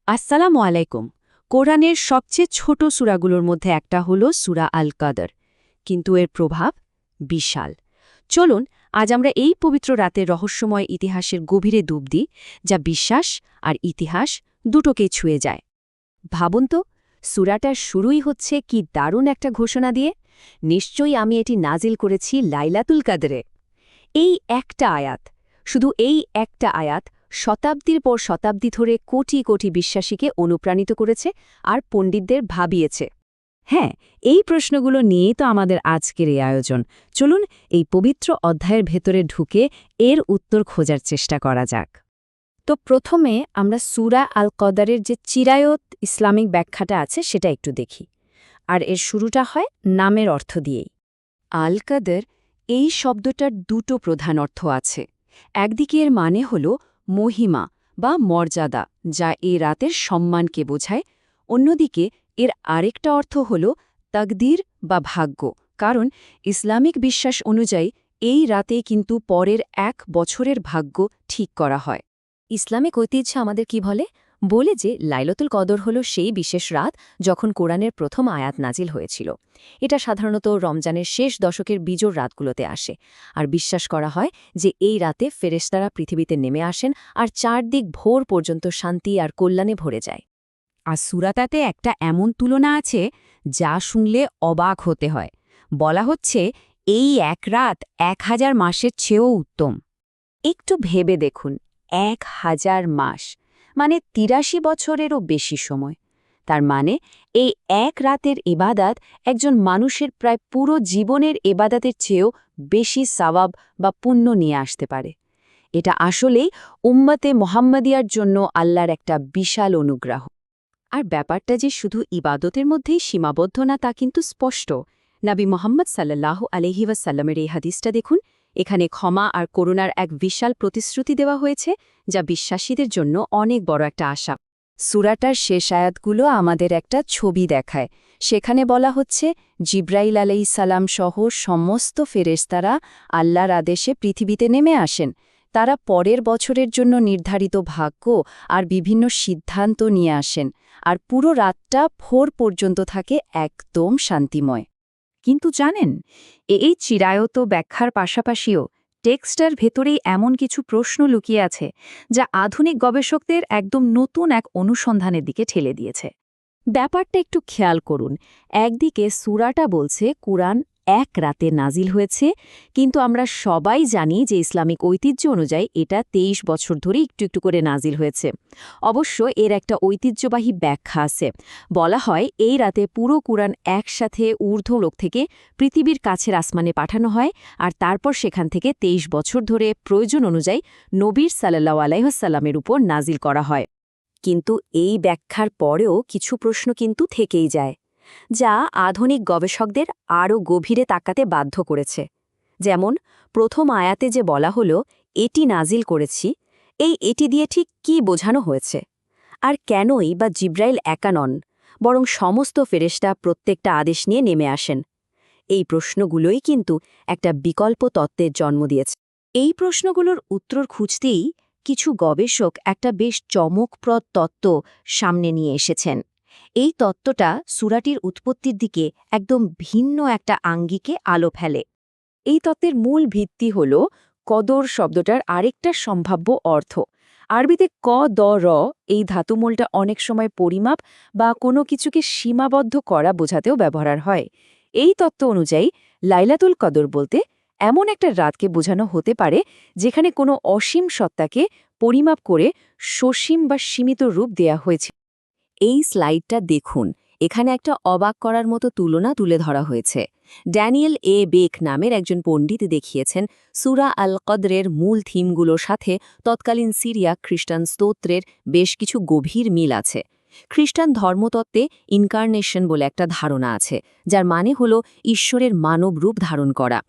আসসালামু আলাইকুম। কোরআনের সবচেয়ে ছোট সূরাগুলোর মধ্যে একটা হল সূরা আল কদর, কিন্তু এর প্রভাব বিশাল। চলুন আজ আমরা এই পবিত্র রাতের রহস্যময় ইতিহাসের গভীরে ডুব দিই, যা বিশ্বাস আর ইতিহাস দুটোকেই ছুঁয়ে যায়। ভাবুন তো, সূরাটার শুরুই হচ্ছে কি দারুণ একটা ঘোষণা দিয়ে, নিশ্চয়ই আমি এটি নাজিল করেছি লাইলাতুল কদরে। এই একটা আয়াত, শুধু এই একটা আয়াত শতাব্দীর পর শতাব্দী ধরে কোটি কোটি বিশ্বাসীকে অনুপ্রাণিত করেছে আর পণ্ডিতদের ভাবিয়েছে। হ্যাঁ, এই প্রশ্নগুলো নিয়েই তো আমাদের আজকের এই আয়োজন। চলুন এই পবিত্র অধ্যায়ের ভেতরে ঢুকে এর উত্তর খোঁজার চেষ্টা করা যাক। তো প্রথমে আমরা সূরা আল কদরের যে চিরায়ত ইসলামিক ব্যাখ্যাটা আছে সেটা একটু দেখি। আর এর শুরুটা হয় নামের অর্থ দিয়েই। আল কদর, এই শব্দটার দুটো প্রধান অর্থ আছে। একদিকে এর মানে হল মহিমা বা মর্যাদা, যা এই রাতের সম্মানকে বোঝায়। অন্যদিকে এর আরেকটা অর্থ হল তাকদীর বা ভাগ্য, কারণ ইসলামিক বিশ্বাস অনুযায়ী এই রাতে কিন্তু পরের ১ বছরের ভাগ্য ঠিক করা হয়। ইসলামিক ঐতিহ্য আমাদের কি বলে যে লাইলাতুল কদর হল সেই বিশেষ রাত যখন কোরআনের প্রথম আয়াত নাজিল হয়েছিল। এটা সাধারণত রমজানের শেষ দশকের বিজোড় রাতগুলোতে আসে, আর বিশ্বাস করা হয় যে এই রাতে ফেরেশতারা পৃথিবীতে নেমে আসেন আর চারদিক ভোর পর্যন্ত শান্তি আর কল্যাণে ভরে যায়। আর সূরাটাতে একটা এমন তুলনা আছে যা শুনলে অবাক হতে হয়। বলা হচ্ছে এই এক রাত ১,০০০ মাসের চেয়েও উত্তম। একটু ভেবে দেখুন, ১,০০০ মাস মানে ৮৩ বছরেরও বেশি সময়। তার মানে এই এক রাতের ইবাদাত একজন মানুষের প্রায় পুরো জীবনের ইবাদাতের চেয়েও বেশি সওয়াব বা পুণ্য নিয়ে আসতে পারে। এটা আসলেই উম্মতে মুহাম্মাদিয়ার জন্য আল্লাহর একটা বিশাল অনুগ্রহ। আর ব্যাপারটা যে শুধু ইবাদতের মধ্যেই সীমাবদ্ধ না তা কিন্তু স্পষ্ট। নবী মুহাম্মদ সাল্লাল্লাহু আলাইহি ওয়াসাল্লামের এই হাদিসটা দেখুন। এখানে ক্ষমা আর করুণার এক বিশাল প্রতিশ্রুতি দেওয়া হয়েছে, যা বিশ্বাসীদের জন্য অনেক বড় একটা আশা। সূরাটার শেষ আয়াতগুলো আমাদের একটা ছবি দেখায়। সেখানে বলা হচ্ছে জিব্রাইল আলাইহিস সালাম সহ সমস্ত ফেরেশতারা আল্লাহর আদেশে পৃথিবীতে নেমে আসেন। তারা পরের বছরের জন্য নির্ধারিত ভাগ্য আর বিভিন্ন সিদ্ধান্ত নিয়ে আসেন, আর পুরো রাতটা ভোর পর্যন্ত থাকে একদম শান্তিময়। কিন্তু জানেন, এই চিরায়ত ব্যাখ্যার পাশাপাশিও টেক্সটার ভেতরেই এমন কিছু প্রশ্ন লুকিয়ে আছে যা আধুনিক গবেষকদের একদম নতুন এক অনুসন্ধানের দিকে ঠেলে দিয়েছে। ব্যাপারটা একটু খেয়াল করুন। একদিকে সূরাটা বলছে কুরআন এক রাতে নাজিল হয়েছে, কিন্তু আমরা সবাই জানি যে ইসলামিক ঐতিহ্য অনুযায়ী এটা ২৩ বছর ধরে একটু একটু করে নাজিল হয়েছে। অবশ্য এর একটা ঐতিহ্যবাহী ব্যাখ্যা আছে। বলা হয় এই রাতে পুরো কুরআন একসাথে ঊর্ধ্বলোক থেকে পৃথিবীর কাছের আসমানে পাঠানো হয়, আর তারপর সেখান থেকে ২৩ বছর ধরে প্রয়োজন অনুযায়ী নবীর সাল্লাল্লাহু আলাইহি ওয়াসাল্লামের উপর নাজিল করা হয়। কিন্তু এই ব্যাখ্যার পরেও কিছু প্রশ্ন কিন্তু থেকেই যায়, যা আধুনিক গবেষকদের আরও গভীরে তাকাতে বাধ্য করেছে। যেমন প্রথম আয়াতে যে বলা হলো এটি নাজিল করেছি, এটি দিয়ে ঠিক কী বোঝানো হয়েছে? আর কেনই বা জিব্রাইল একা নন, বরং সমস্ত ফেরেশতা প্রত্যেকটা আদেশ নিয়ে নেমে আসেন? এই প্রশ্নগুলোই কিন্তু একটা বিকল্প তত্ত্বের জন্ম দিয়েছে। এই প্রশ্নগুলোর উত্তর খুঁজতেই কিছু গবেষক একটা বেশ চমকপ্রদ তত্ত্ব সামনে নিয়ে এসেছেন। এই তত্ত্বটা সূরাটির উৎপত্তির দিকে একদম ভিন্ন একটা আঙ্গিকে আলো ফেলে। এই তত্ত্বের মূল ভিত্তি হল কদর শব্দটার আরেকটা সম্ভাব্য অর্থ। আরবিতে ক দ র এই ধাতুমূলটা অনেক সময় পরিমাপ বা কোনো কিছুকে সীমাবদ্ধ করা বোঝাতেও ব্যবহার হয়। এই তত্ত্ব অনুযায়ী লাইলাতুল কদর বলতে এমন একটা রাতকে বোঝানো হতে পারে যেখানে কোনো অসীম সত্তাকে পরিমাপ করে সসীম বা সীমিত রূপ দেয়া হয়েছে। এই স্লাইডটা দেখুন, এখানে একটা অবাক করার মতো তুলনা তুলে ধরা হয়েছে। ড্যানিয়েল এ বেক নামের একজন পণ্ডিত দেখিয়েছেন সূরা আল কদরের মূল থিমগুলোর সাথে তৎকালীন সিরিয়া খ্রিস্টান স্তোত্রের বেশ কিছু গভীর মিল আছে। খ্রিস্টান ধর্মতত্ত্বে ইনকার্নেশন বলে একটা ধারণা আছে, যার মানে হল ঈশ্বরের মানব রূপ ধারণ করা।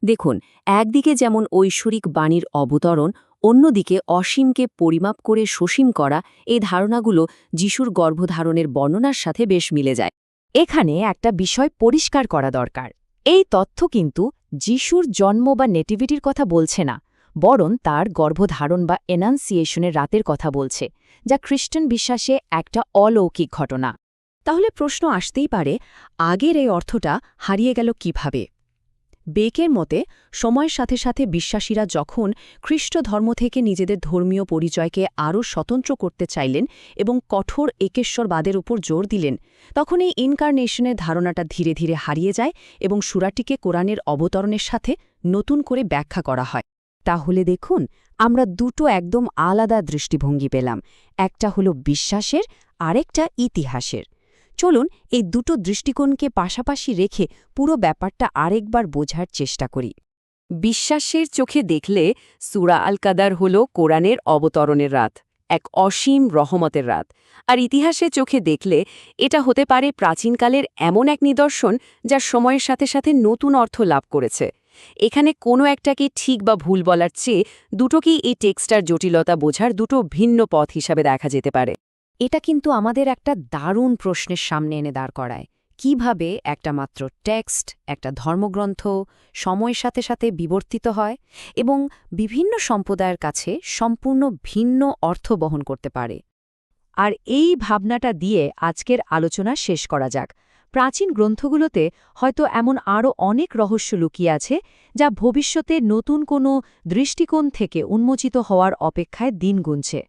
দেখুন, একদিকে যেমন ঐশ্বরিক বাণীর অবতরণ, অন্যদিকে অসীমকে পরিমাপ করে সসীম করা, এই ধারণাগুলো যিশুর গর্ভধারণের বর্ণনার সাথে বেশ মিলে যায়। এখানে একটা বিষয় পরিষ্কার করা দরকার। এই তথ্য কিন্তু যিশুর জন্ম বা নেটিভিটির কথা বলছে না, বরং তার গর্ভধারণ বা এনান্সিয়েশনের রাতের কথা বলছে, যা খ্রিস্টান বিশ্বাসে একটা অলৌকিক ঘটনা। তাহলে প্রশ্ন আসতেই পারে, আগের এই অর্থটা হারিয়ে গেল কিভাবে? বেকের মতে সময়ের সাথে সাথে বিশ্বাসীরা যখন খ্রিস্ট ধর্ম থেকে নিজেদের ধর্মীয় পরিচয়কে আরও স্বতন্ত্র করতে চাইলেন এবং কঠোর একেশ্বরবাদের উপর জোর দিলেন, তখন এই ইনকারনেশনের ধারণাটা ধীরে ধীরে হারিয়ে যায় এবং সূরাটিকে কোরআনের অবতরণের সাথে নতুন করে ব্যাখ্যা করা হয়। তাহলে দেখুন, আমরা দুটো একদম আলাদা দৃষ্টিভঙ্গি পেলাম, একটা হলো বিশ্বাসের, আরেকটা ইতিহাসের। চলুন এই দুটো দৃষ্টিকোণকে পাশাপাশি রেখে পুরো ব্যাপারটা আরেকবার বোঝার চেষ্টা করি। বিশ্বাসের চোখে দেখলে সূরা আল কাদার হল কোরআনের অবতরণের রাত, এক অসীম রহমতের রাত। আর ইতিহাসের চোখে দেখলে এটা হতে পারে প্রাচীনকালের এমন এক নিদর্শন যা সময়ের সাথে সাথে নতুন অর্থ লাভ করেছে। এখানে কোনো একটাকে ঠিক বা ভুল বলার চেয়ে দুটোকেই এই টেক্সটার জটিলতা বোঝার দুটো ভিন্ন পথ হিসাবে দেখা যেতে পারে। এটা কিন্তু আমাদের একটা দারুণ প্রশ্নের সামনে এনে দাঁড় করায়, কিভাবে একটা মাত্র টেক্সট, একটা ধর্মগ্রন্থ সময়ের সাথে সাথে বিবর্তিত হয় এবং বিভিন্ন সম্প্রদায়ের কাছে সম্পূর্ণ ভিন্ন অর্থ বহন করতে পারে। আর এই ভাবনাটা দিয়ে আজকের আলোচনা শেষ করা যাক। প্রাচীন গ্রন্থগুলোতে হয়তো এমন আরও অনেক রহস্য লুকিয়ে আছে, যা ভবিষ্যতে নতুন কোনো দৃষ্টিকোণ থেকে উন্মোচিত হওয়ার অপেক্ষায় দিন গুনছে।